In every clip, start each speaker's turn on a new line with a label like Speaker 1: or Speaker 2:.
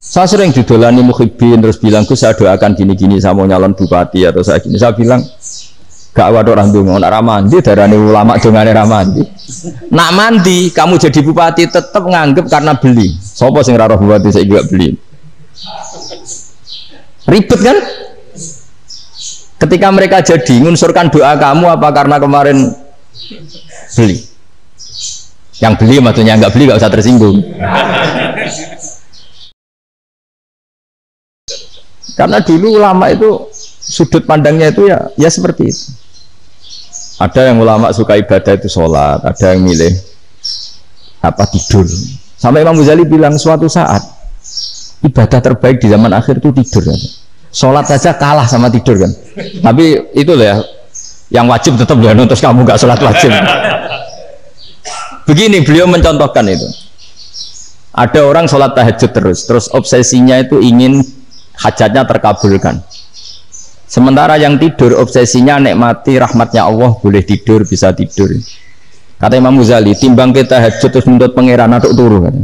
Speaker 1: Saya sering didolani muhibbin terus bilang, Gus saya doakan gini-gini sama nyalon bupati atau saya gini. Saya bilang, gak waduh orang dungo, nak ramandi darani ulama dongane ramandi. Nak mandi, kamu jadi bupati tetap nganggep karena beli. Sopo sing raro bupati saya juga beli. Ribet kan? Ketika mereka jadi ngunsurkan doa kamu apa karena kemarin beli? Yang beli maksudnya nggak beli nggak usah tersinggung. Karena dulu ulama itu sudut pandangnya itu ya seperti itu. Ada yang ulama suka ibadah itu sholat, ada yang milih apa tidur. Sampai Imam Ghazali bilang suatu saat ibadah terbaik di zaman akhir itu tidur. Sholat saja kalah sama tidur kan. Tapi itu loh ya, yang wajib tetap ya, terus kamu nggak sholat wajib. Begini beliau mencontohkan itu. Ada orang sholat tahajud terus obsesinya itu ingin hajatnya terkabulkan. Sementara yang tidur obsesinya nikmati rahmatnya Allah, boleh tidur, bisa tidur. Kata Imam Ghazali, timbang kita tahajud terus menuntut pangeran atau turu kan.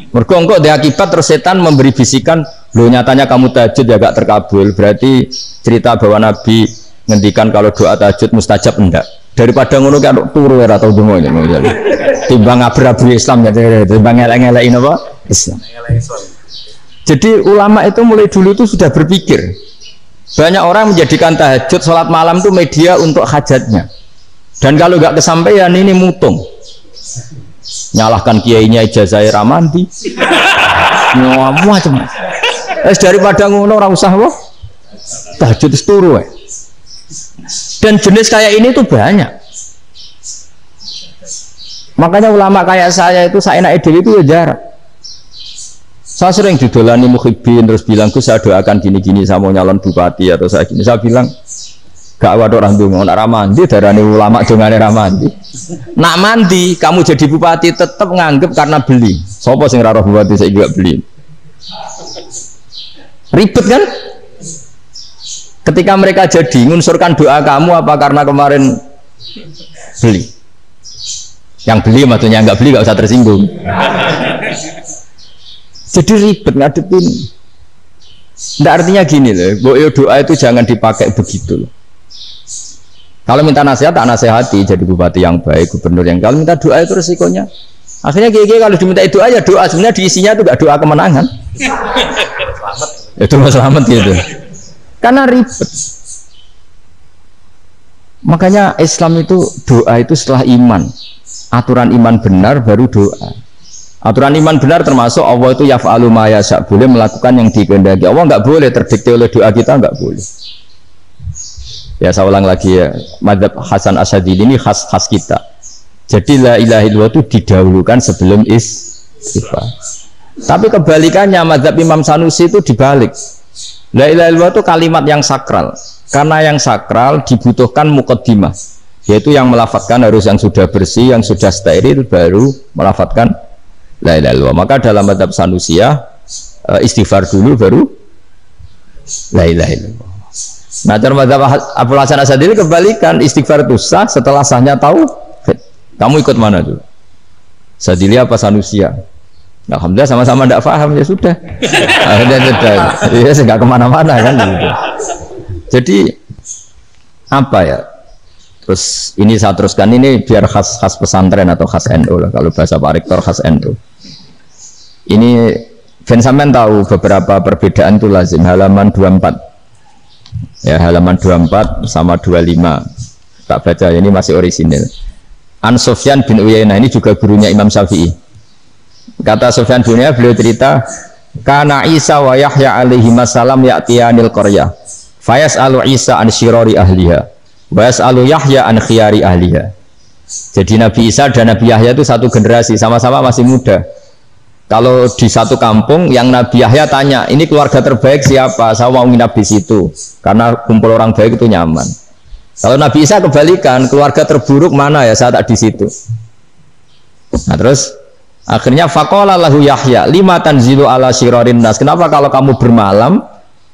Speaker 1: Mergo engko dia akibat terus setan memberi bisikan, lo nyatanya kamu tahajud ya gak terkabul. Berarti cerita bahwa Nabi ngendikan kalau doa tahajud mustajab enggak. Daripada ngono kan turu ora tau donga ini. Timbang abu-abu Islam ya, timbang elek-elekin apa? Islam. Jadi ulama itu mulai dulu itu sudah berpikir. Banyak orang menjadikan tahajud, sholat malam itu media untuk hajatnya. Dan kalau nggak kesampaian ini mutung. Nyalahkan kiainya ijazah ramandi. Macam. Daripada ngono ora usah kok. Tahajud turu. Dan jenis kayak ini tuh banyak. Makanya ulama kayak saya itu seenak ide itu ya jarak. Saya sering didolani muhibbin terus bilang, Gus saya doakan gini-gini sama nyalon bupati atau saya gini. Saya bilang, gak waduh orang dungo, nak ramandi darani ulama dongane ramandi. Nak mandi, kamu jadi bupati tetap nganggep karena beli. Sopo sing raro bupati saya juga beli. Ribet kan? Ketika mereka jadi ngunsurkan doa kamu apa karena kemarin beli. Yang beli maksudnya nggak beli nggak usah tersinggung. Jadi ribet ngadepin. Nggak artinya gini loh, bahwa doa itu jangan dipakai begitu loh. Kalau minta nasihat, tak nasihati jadi bupati yang baik, gubernur yang. Kalau minta doa itu resikonya. Akhirnya gigi kalau diminta doa ya doa, sebenarnya diisinya itu nggak doa kemenangan. Itu selamat gitu. Karena ribet. Makanya Islam itu doa itu setelah iman. Aturan iman benar baru doa. Aturan iman benar termasuk Allah itu yaf'alu ma yasha, boleh melakukan yang dikehendaki. Allah nggak boleh terdikte oleh doa kita, nggak boleh. Ya saya ulang lagi ya, madzhab Hasan Asy'adili ini khas kita. Jadi la ilaha illallah itu didahulukan sebelum istighfar. Tapi kebalikannya madzhab Imam Sanusi itu dibalik. La ilaha illallah itu kalimat yang sakral. Karena yang sakral dibutuhkan muqaddimah, yaitu yang melafadzkan harus yang sudah bersih, yang sudah steril baru melafadzkan la ilaha illallah. Maka dalam madzhab Sanusiyah istighfar dulu baru la ilaha illallah. Nah, cara madzhab Abul Hasan Asy'adili kebalikan, istighfar itu sah setelah sahnya tauhid. Kamu ikut mana dulu? Asy'adili apa Sanusiyah? Alhamdulillah sama-sama tidak paham ya sudah. Akhirnya sudah. Ya nggak kemana-mana kan gitu. Jadi apa ya? Terus ini saya teruskan ini biar khas pesantren atau khas NU lah, kalau bahasa Pak Rektor khas NU. Ini Ben sampean tahu beberapa perbedaan itu lazim. Halaman 24 ya, halaman 24 sama 25 tak baca, ini masih orisinil. An Sufyan bin Uyainah, ini juga gurunya Imam Syafi'i. Kata Sufyan bin Uyainah, beliau cerita, kana Isa wa Yahya alaihi masalam ya'tiyanil qaryah fayas'alu Isa an syirari ahliha wa yas'alu Yahya an khiyari ahliha. Jadi Nabi Isa dan Nabi Yahya itu satu generasi, sama-sama masih muda. Kalau di satu kampung yang Nabi Yahya tanya, ini keluarga terbaik siapa? Saya mau nginap di situ karena kumpul orang baik itu nyaman. Kalau Nabi Isa kebalikan, keluarga terburuk mana ya, saya tak di situ. Nah terus akhirnya faqala lahu Yahya lima tanzilu ala syirarin nas, kenapa kalau kamu bermalam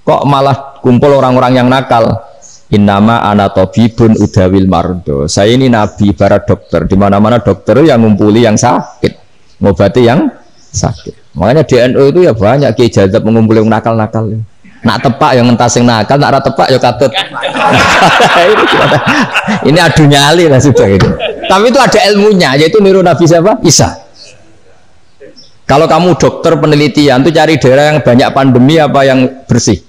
Speaker 1: kok malah kumpul orang-orang yang nakal? Innama ana tabibun udawil mardo, saya ini nabi ibarat dokter, di mana-mana dokter yang ngumpuli yang sakit, ngobati yang sakit. Makanya DNO itu ya banyak Kiai Jazab mengumpulkan nakal-nakal. Nak tepak yang ngentas yang nakal, nak tepak ya katut. Ini adu nyali lah sudah itu. Tapi itu ada ilmunya, yaitu niru Nabi siapa? Isa. Kalau kamu dokter penelitian tuh cari daerah yang banyak pandemi apa yang bersih?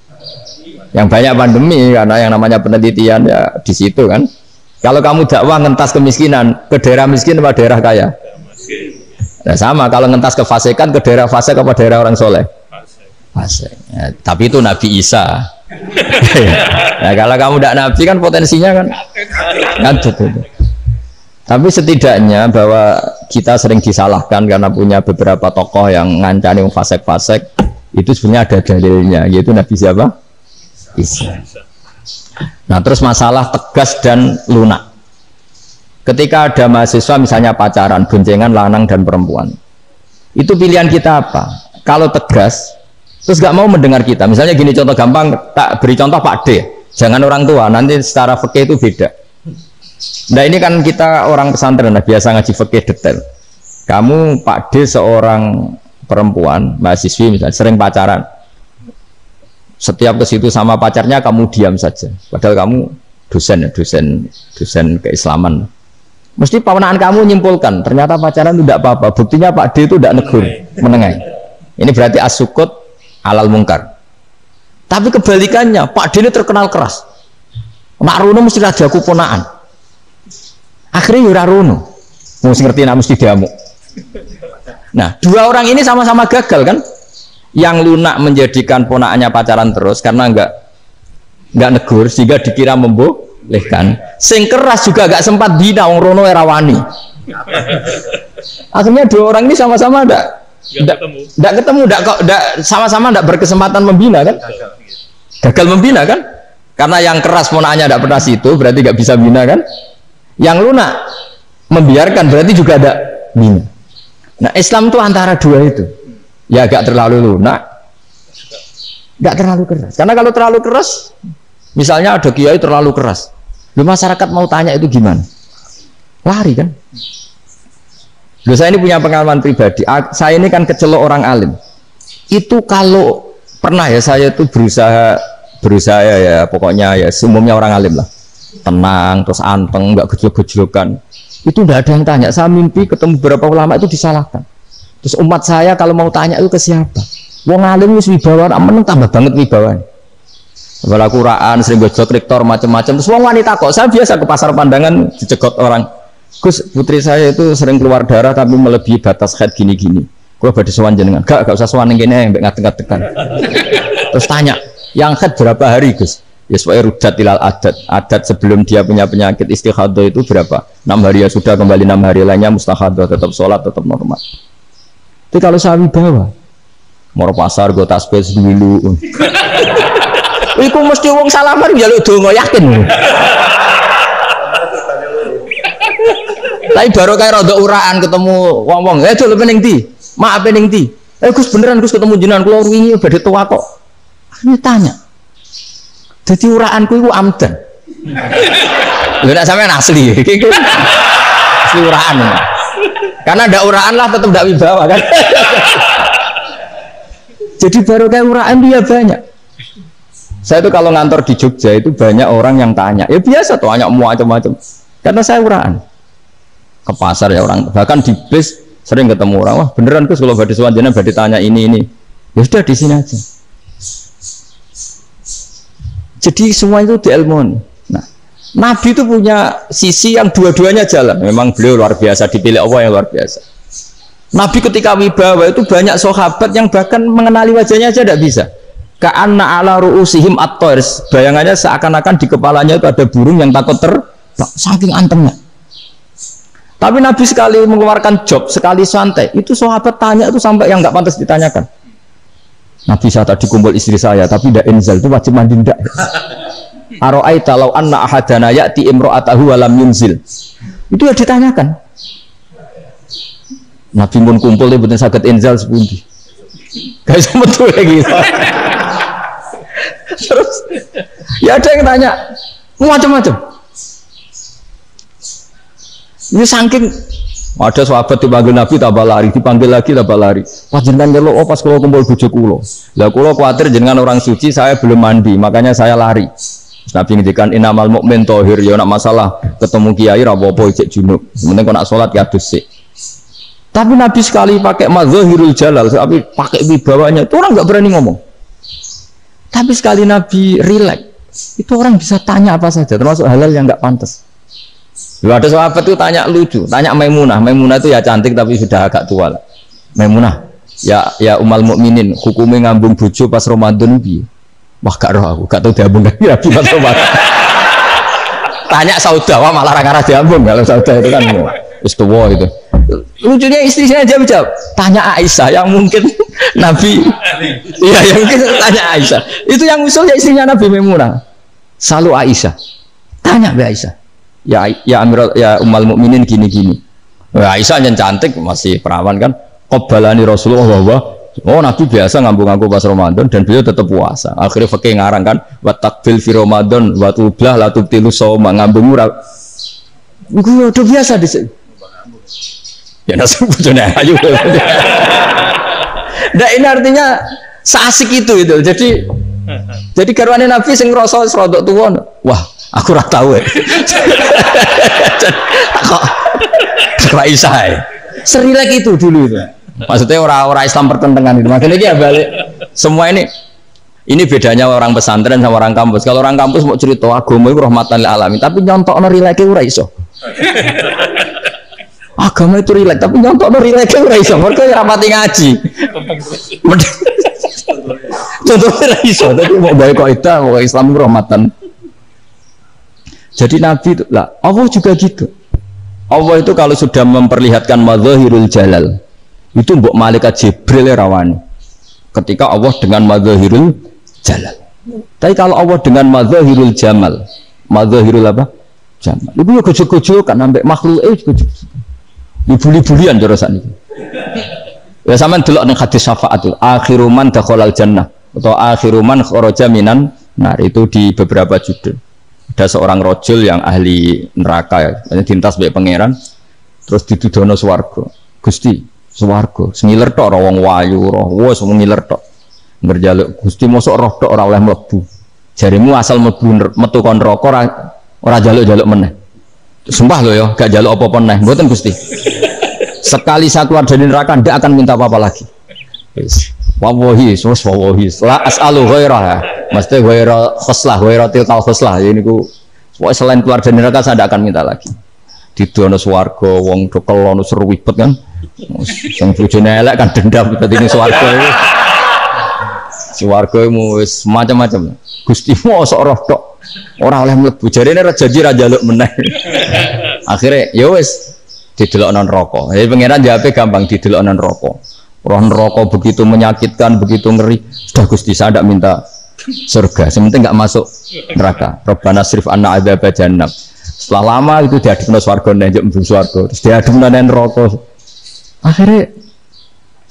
Speaker 1: Yang banyak pandemi, karena yang namanya penelitian ya di situ kan. Kalau kamu dakwah ngentas kemiskinan, ke daerah miskin apa daerah kaya? Nah, sama kalau ngentas kefasikan, ke daerah fasik apa daerah orang soleh? Fasik. Ya, tapi itu Nabi Isa. Nah, kalau kamu tidak Nabi kan potensinya kan ngadut itu. Tapi setidaknya bahwa kita sering disalahkan karena punya beberapa tokoh yang ngancani fasik-fasik, itu sebenarnya ada dalilnya, yaitu Nabi siapa? Isa. Nah, terus masalah tegas dan lunak. Ketika ada mahasiswa misalnya pacaran, boncengan lanang dan perempuan, itu pilihan kita apa? Kalau tegas, terus gak mau mendengar kita. Misalnya gini, contoh gampang, tak beri contoh Pak D. Jangan orang tua, nanti secara fikih itu beda. Nah ini kan kita orang pesantren, nah, biasa ngaji fikih detail. Kamu Pak D seorang perempuan, mahasiswi misalnya, sering pacaran. Setiap ke situ sama pacarnya kamu diam saja. Padahal kamu dosen keislaman. Mesti pawanaan kamu nyimpulkan, ternyata pacaran itu tidak apa-apa. Buktinya Pak D itu tidak negur, menengahi. Ini berarti as-sukut alal mungkar. Tapi kebalikannya, Pak D ini terkenal keras. Nak Runo mesti raja kuponaan. Akhirnya yura Runo, mesti ngerti nak mesti diamuk. Nah, dua orang ini sama-sama gagal kan? Yang lunak menjadikan ponaannya pacaran terus karena enggak negur sehingga dikira membolehkan. Sing keras juga enggak sempat dina wong Rono erawani. Akhirnya dua orang ini sama-sama enggak ketemu, sama-sama enggak berkesempatan membina kan? Gagal membina kan? Karena yang keras ponaannya enggak pernah situ, berarti enggak bisa bina kan? Yang lunak membiarkan berarti juga ada bina. Nah, Islam itu antara dua itu. Ya agak terlalu lunak, nggak terlalu keras. Karena kalau terlalu keras, misalnya ada kiai terlalu keras, masyarakat mau tanya itu gimana? Lari kan? Saya ini punya pengalaman pribadi. Saya ini kan kecelok orang alim. Itu kalau pernah ya saya itu berusaha ya pokoknya ya umumnya orang alim lah, tenang terus anteng, nggak gejlok-gejlokan. Itu udah ada yang tanya. Saya mimpi ketemu beberapa ulama itu disalahkan. Terus umat saya kalau mau tanya itu ke siapa? Wong alim wis wibawa, meneng tambah banget wibawa. Wala Quran sering gojlok rektor macam-macam. Terus wong wanita kok, saya biasa ke pasar pandangan dicegot orang. Gus, putri saya itu sering keluar darah tapi melebihi batas haid gini-gini. Gua badhe sowan jenengan. Gak usah sowan ning kene mbek ngadeg-adegan. Terus tanya, yang haid berapa hari, Gus? Ya supaya rudat ilal adat sebelum dia punya penyakit istihadah itu berapa? 6 hari ya sudah, kembali 6 hari lainnya mustahadah, tetap sholat, tetap normal. Tapi kalau saya wibawa, mau pasar gue tasbih dulu. Iku mesti wong salaman ya lu donga yakin. Tapi baru kayak rada uraan ketemu wong-wong, coba pening di, maaf pening di. Gus beneran Gus ketemu jenengan kula wingi badhe tua kok. Ini tanya. Jadi uraanku itu amdan. Lha nek sampean asli. Asli uraan. Karena ada uraan lah tetap tidak wibawa kan. Jadi baru kayak uraan dia banyak. Saya itu kalau ngantor di Jogja itu banyak orang yang tanya. Ya biasa tuh tanya macam-macam. Karena saya uraan. Ke pasar ya orang, bahkan di bis sering ketemu orang. Wah beneran Gus kalau badhe sowan jenengan badhe tanya ini. Ya sudah di sini aja. Jadi semua itu diilmoni. Nah, Nabi itu punya sisi yang dua-duanya jalan. Memang beliau luar biasa, dipilih Allah yang luar biasa. Nabi ketika wibawa itu banyak sahabat yang bahkan mengenali wajahnya aja tidak bisa. Ka'anna ala ru'usihim at-toirs. Bayangannya seakan-akan di kepalanya itu ada burung yang takut saking antemnya. Tapi Nabi sekali mengeluarkan job, sekali santai, itu sahabat tanya itu sampai yang nggak pantas ditanyakan. Nabi saya tadi kumpul istri saya, tapi tidak inzal itu wajib mandi ndak. Aro'aita law anna ahadana ya'ti imro'atahu walam yunzil. Itu ya ditanyakan. Nabi pun kumpul dia betul sakit inzal sepundi. Guys betul lagi. Terus ya ada yang tanya macam-macam. Ini saking Ada sahabat dipanggil Nabi tambah lari, dipanggil lagi tambah lari. Wah jenengan nyeluk pas kalau kumpul bojo kula. Lah kula kuwatir jenengan orang suci, saya belum mandi, makanya saya lari. Nabi ngendikan innamal mukmin thahir, ya nak masalah ketemu kiai ra apa-apa ijek junub. Penting kok nak salat ya adus sik. Tapi Nabi sekali pakai mazahirul jalal, tapi pakai wibawanya, itu orang enggak berani ngomong. Tapi sekali Nabi rileks, itu orang bisa tanya apa saja, termasuk halal yang enggak pantas. Ada sahabat itu tanya lucu, tanya Maimunah. Maimunah itu ya cantik tapi sudah agak tua lah. Maimunah, ya umal mukminin, hukumnya ngambung bojo pas Ramadan piye? Wah gak roh aku, gak tahu diambung lagi Nabi pas Ramadan. Tanya Saudah, wah malah ra diambung. Kalau Saudah itu kan wis tuwa itu. Lucunya istri saya jawab, tanya Aisyah yang mungkin Nabi. Iya, yang mungkin tanya Aisyah. Itu yang usulnya istrinya Nabi Maimunah. Selalu Aisyah. Tanya Mbak Aisyah. Ya Amirul ya umal mukminin gini-gini. Aisyah yang cantik masih perawan kan. Qabbalani Rasulullah bahwa Nabi biasa ngambung-ngambung pas Ramadan dan beliau tetap puasa. Akhirnya fakih ngarang kan wa takbil fi Ramadan wa tublah la tubtilu shauma ngambung ora. Iku udah biasa di sini. Ya nasib bojone ayu. Nah ini artinya seasik itu. Jadi garwane Nabi sing ngrasa rodok tuwa. Wah, aku ora tahu ya. Kok Aisyah. Serilek itu dulu itu. Maksudnya orang Islam pertentangan itu. Makanya dia balik semua ini bedanya orang pesantren sama orang kampus. Kalau orang kampus mau cerita agama itu rahmatan lil alamin, tapi nyontokno rileke ora iso. Agama itu rilek, tapi nyontokno rileke ora iso. Mergo ora pati ngaji. Contohnya ora iso, tapi mau bae kaidah mau Islam rahmatan. Jadi Nabi itu lah, Allah juga gitu. Allah itu kalau sudah memperlihatkan madzahirul jalal, itu mbok malaikat Jibril rawani. Ketika Allah dengan madzahirul jalal. Tapi kalau Allah dengan madzahirul jamal, madzahirul apa? Jamal. Itu ya gojok-gojok kan ambek makhluk gojok. Dibuli-bulian cara sakniki. Ya sampean delok ning hadis syafaat itu, akhiru man dakhalal jannah atau akhiru man kharaja minan nar, itu di beberapa judul. Ada seorang rojul yang ahli neraka ya, dintas baik pangeran, terus ditudono swarga. Gusti, swarga, sengiler tok ora wong wayu, roh wis ngiler tok. Ngerjaluk Gusti mosok roh tok ora oleh mlebu. Jarimu asal mlebu metu kon neraka ora jaluk-jaluk meneh. Sumpah lho ya, gak jaluk apa-apa meneh. Mboten Gusti. Sekali saya keluar dari neraka ndak akan minta apa-apa lagi. Wis. Wallahi, wallahi. La as'alu ghairah. Mesti ghairah khoslah, ghairah tilkal khoslah. Ini ku selain keluar dari neraka saya tidak akan minta lagi. Di dono swarga wong do kelon seru wibet kan. Sing bojone elek kan dendam dadi ning swarga. Swarga wis macam-macam. Gusti mosok roh tok ora oleh mlebu. Jarene ra janji ra njaluk meneh. Akhire ya wis didelokno neraka. Jadi pangeran jawabe gampang, didelokno neraka. Roh neraka begitu menyakitkan, begitu ngeri. Sudah Gusti saya tidak minta surga, sementing nggak masuk neraka. Rabbana srif anna adzab jahannam. Setelah lama itu diadukno swarga nang mlebu swarga, terus diadukno nang neraka. Akhirnya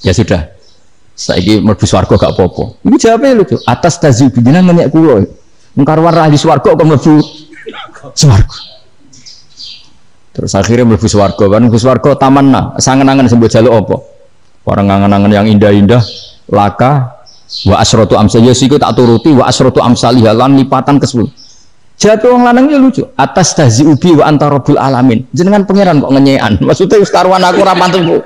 Speaker 1: ya sudah. Saiki mlebu swarga gak apa-apa. Ini jawabnya lucu. Atas tazib jenengan nanya kula. Mengkarwan ra di swarga kok mlebu swarga. Terus akhirnya mlebu swarga kan, mlebu swarga tamanna, sangen-angen sembo jaluk apa? Orang angan-angan yang indah-indah, laka, wa asratu amsal, ya siku tak turuti, wa asratu amsalih, lan lipatan ke-10. Jatuh orang lanangnya lucu, atas tahzi ubi wa anta rabbul alamin. Jenengan pangeran kok ngenyean, maksudnya karuan aku rapantuku.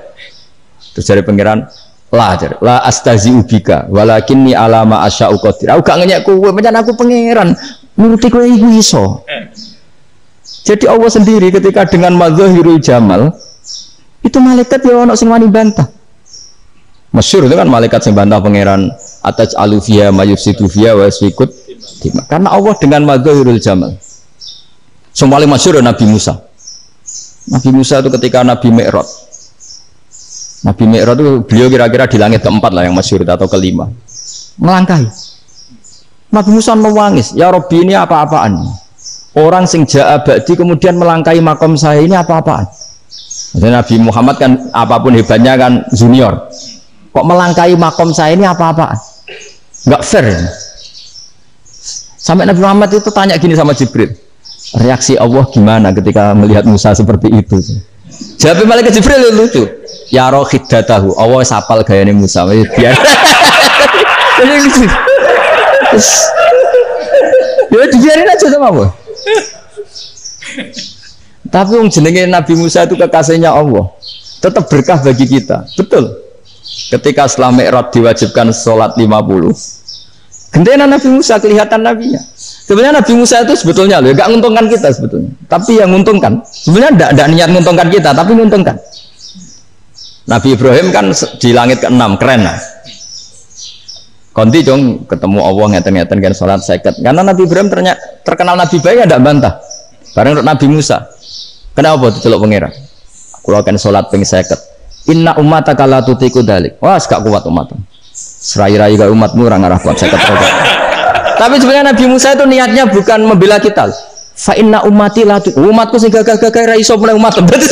Speaker 1: Terus dari pangeran, la astahzi ubika, walakinni alama asya'u qadir. Aku gak ngenyek kowe, pancen aku pangeran, nuruti kowe iku iso. Jadi Allah sendiri ketika dengan madzahirul jamal, itu malaikat ya ono sing wani bantah. Masyhur itu kan malaikat yang bantah pangeran atas alufia mayufsidu fiya wa yasfikut. Karena Allah dengan madzahirul jamal. Yang paling masyhur Nabi Musa. Nabi Musa itu ketika Nabi Mi'raj. Nabi Mi'raj itu beliau kira-kira di langit keempat lah yang masyhur atau kelima. Melangkahi. Nabi Musa menangis, ya Rabbi ini apa-apaan? Orang sing ja'a ba'di kemudian melangkahi makom saya ini apa-apaan? Jadi Nabi Muhammad kan apapun hebatnya kan junior. Kok melangkahi makom saya ini apa-apaan? Enggak fair. Sampai Nabi Muhammad itu tanya gini sama Jibril. Reaksi Allah gimana ketika melihat Musa seperti itu? Jawab malaikat Jibril lucu. Ya roh khiddatahu. Allah sapal gayane Musa. Biar. Ini lucu. Ya dibiarin aja sama Allah. Tapi yang jenenge Nabi Musa itu kekasihnya Allah. Tetap berkah bagi kita. Betul. Ketika setelah Mi'raj diwajibkan sholat 50. Gendena Nabi Musa kelihatan nabinya. Sebenarnya Nabi Musa itu sebetulnya loh, gak menguntungkan kita sebetulnya. Tapi yang menguntungkan, sebenarnya tidak niat menguntungkan kita, tapi menguntungkan. Nabi Ibrahim kan di langit ke-6, keren lah. Konti dong ketemu Allah ngeten-ngeten kan sholat seket. Karena Nabi Ibrahim terkenal Nabi baik, tidak bantah. Bareng Nabi Musa. Kenapa itu celok pengira? Kalau kan sholat ping seket. Inna ummataka la tutiku dalik. Wah, gak kuat umatmu. Serai-rai gak umatmu orang arah kuat seket. Tapi sebenarnya Nabi Musa itu niatnya bukan membela kita. Fa inna ummati la tu. Umatku sing gagah-gagah ra iso mulai umat. Berarti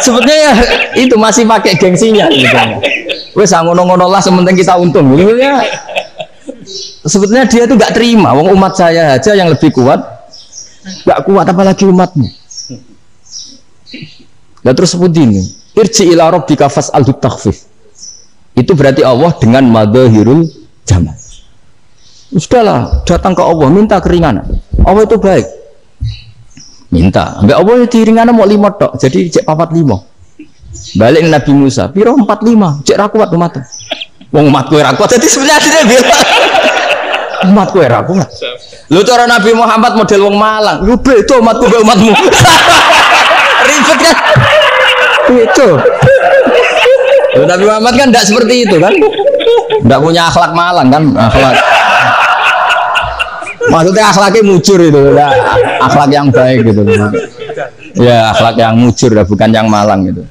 Speaker 1: sebetulnya ya, itu masih pakai gengsinya gitu. Wes ngono-ngono lah sementing kita untung. Sebetulnya dia itu enggak terima wong umat saya aja yang lebih kuat. Enggak kuat apalagi umatmu. Lah terus sebut ini, irji ila rabbika fas'alhu takhfif. Itu berarti Allah dengan madzahirul jamal. Sudahlah, datang ke Allah, minta keringanan. Allah itu baik. Minta. Mbak Allah itu ringanan mau 5 tok, jadi cek 45. Balik Nabi Musa, piro 45, cek ra kuat umat. Wong umatku ra kuat, jadi sebenarnya dia bilang umatku ra kuat. Lu cara Nabi Muhammad model wong Malang, lu beda umatku mbek umatmu. Ribet kan? Itu. Nabi Muhammad kan tidak seperti itu kan? Tidak punya akhlak Malang kan? Akhlak. Maksudnya akhlaknya mujur itu, akhlak yang baik gitu. Ya akhlak yang mujur, bukan yang Malang gitu.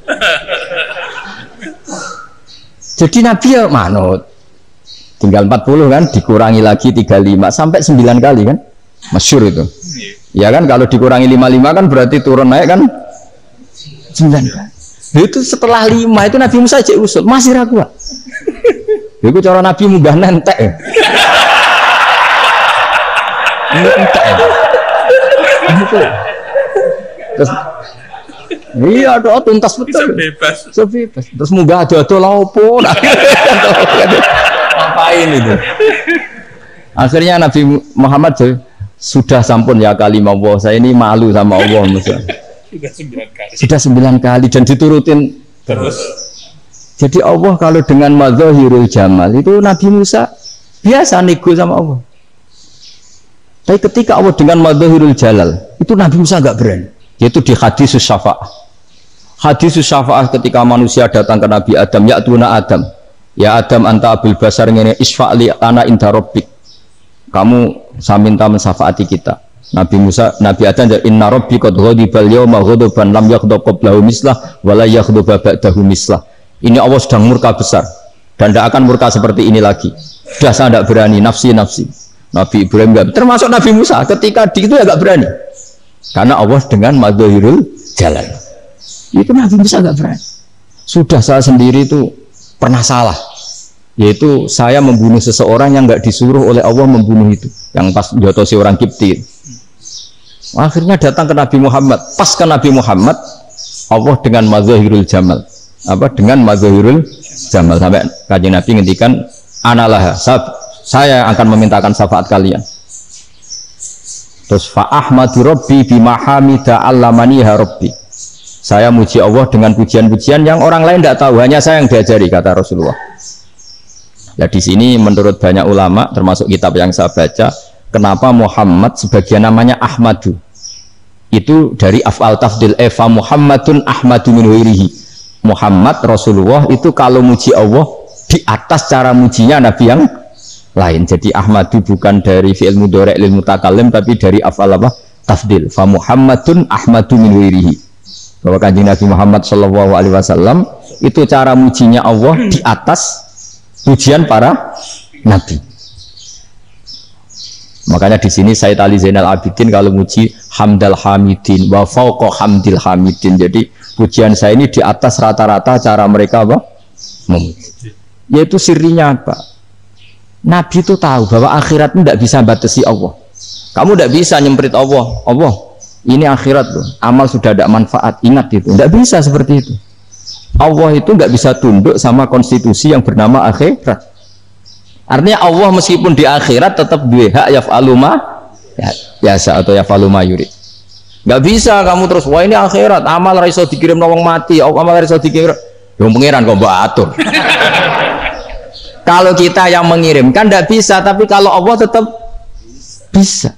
Speaker 1: Jadi Nabi ya manut. Tinggal 40 kan, dikurangi lagi 35 sampai 9 kali kan? Masyhur itu. Ya kan kalau dikurangi 55 kan berarti turun naik kan? 9 kali. Itu setelah 5 itu Nabi Musa cek usul, masih ragu. Itu cara Nabi munggah nentek. Nentek. Terus iya doa tuntas betul. Sebebas. Terus munggah ado-ado lha opo? Ngapain itu? Akhirnya Nabi Muhammad sudah sampun ya kalimah Allah, saya ini malu sama Allah sudah 9 kali dan diturutin terus. Jadi Allah kalau dengan madzahirul jamal itu Nabi Musa biasa nego sama Allah. Tapi ketika Allah dengan madzahirul jalal itu Nabi Musa enggak berani. Yaitu di hadis syafa'ah. Hadis syafa'ah ketika manusia datang ke Nabi Adam, ya tuna Adam. Ya Adam anta abul basar ngene isfa'li ana inda rabbik. Kamu saya minta mensafaati kita. Nabi Musa, Nabi Adam, inna rabbi qad ghadibal yawma ghadaban lam yaghdab qablahu mislah wa la yaghdab ba'dahu mislah. Ini Allah sedang murka besar dan tidak akan murka seperti ini lagi. Sudah saya tidak berani, nafsi. Nabi Ibrahim enggak, termasuk Nabi Musa ketika di itu ya enggak berani. Karena Allah dengan madzahirul jalan. Itu Nabi Musa enggak berani. Sudah saya sendiri itu pernah salah. Yaitu saya membunuh seseorang yang enggak disuruh oleh Allah membunuh itu. Yang pas jotosi orang Kipti. Akhirnya datang ke Nabi Muhammad. Pas ke Nabi Muhammad, Allah dengan madzahirul jamal. Apa dengan madzahirul jamal sampai Kanjeng Nabi ngendikan analah saya akan memintakan syafaat kalian. Terus fa ahmadu rabbi bima hamida allamaniha rabbi. Saya muji Allah dengan pujian-pujian yang orang lain tidak tahu, hanya saya yang diajari, kata Rasulullah. Nah di sini menurut banyak ulama termasuk kitab yang saya baca, kenapa Muhammad sebagian namanya Ahmadu? Itu dari af'al tafdil fa Muhammadun Ahmadu min ghairihi. Muhammad Rasulullah itu kalau muji Allah di atas cara mujinya Nabi yang lain. Jadi Ahmadu bukan dari fi'il mudhari' lil mutakallim tapi dari af'al apa? Tafdil. Fa Muhammadun Ahmadu min ghairihi. Bahwa Kanjeng Nabi Muhammad sallallahu alaihi wasallam itu cara mujinya Allah di atas pujian para nabi. Makanya di sini Sayyid Ali Zainal Abidin kalau muji hamdal hamidin wa fauqa hamdil hamidin. Jadi pujian saya ini di atas rata-rata cara mereka apa? Memuji. Yaitu sirinya apa? Nabi itu tahu bahwa akhirat itu tidak bisa batasi Allah. Kamu tidak bisa nyemprit Allah. Allah, Ini akhirat loh, amal sudah ada manfaat, ingat itu. Tidak bisa seperti itu. Allah itu nggak bisa tunduk sama konstitusi yang bernama akhirat. Artinya Allah meskipun di akhirat tetap duwe hak yaf'alu ma biasa atau yaf'alu ma yurid. Nggak bisa kamu terus, wah ini akhirat, amal raiso dikirim nawang mati, amal raiso dikirim, yang pengiran kok mbak atur. Kalau kita yang mengirimkan tidak bisa, tapi kalau Allah tetap bisa.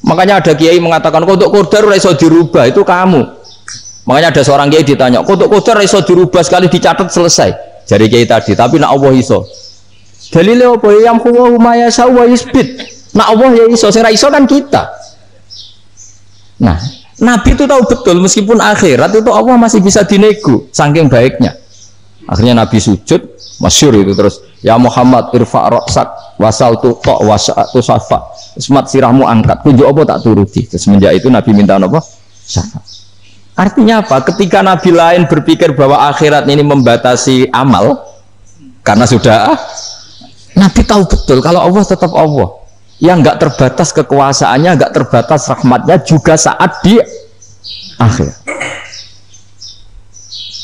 Speaker 1: Makanya ada kiai mengatakan kodok kodar raiso dirubah, itu kamu. Makanya ada seorang kiai ditanya, kodok kodar raiso dirubah sekali dicatat selesai. Jadi kiai tadi, tapi nak Allah iso. Dalilnya apa? Yang huwa ma yasha wa yusbit. Nak Allah ya iso, sing ra iso kan kita. Nah, Nabi itu tahu betul meskipun akhirat itu Allah masih bisa dinego, saking baiknya. Akhirnya Nabi sujud, masyhur itu terus, ya Muhammad irfa' ra'sak wasaltu ta' wasa'tu safa. Semat sirahmu angkat, tunjuk apa tak turuti. Terus semenjak itu Nabi minta apa? Syafaat. Artinya apa? Ketika Nabi lain berpikir bahwa akhirat ini membatasi amal, karena sudah Nabi tahu betul kalau Allah tetap Allah, yang nggak terbatas kekuasaannya, nggak terbatas rahmatnya juga saat di akhir.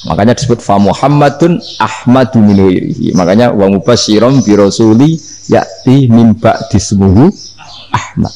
Speaker 1: Makanya disebut fa Muhammadun Ahmadu min ghairihi. Makanya wa mubasyiran bi rasuli ya'ti min ba'di ismuhu Ahmad.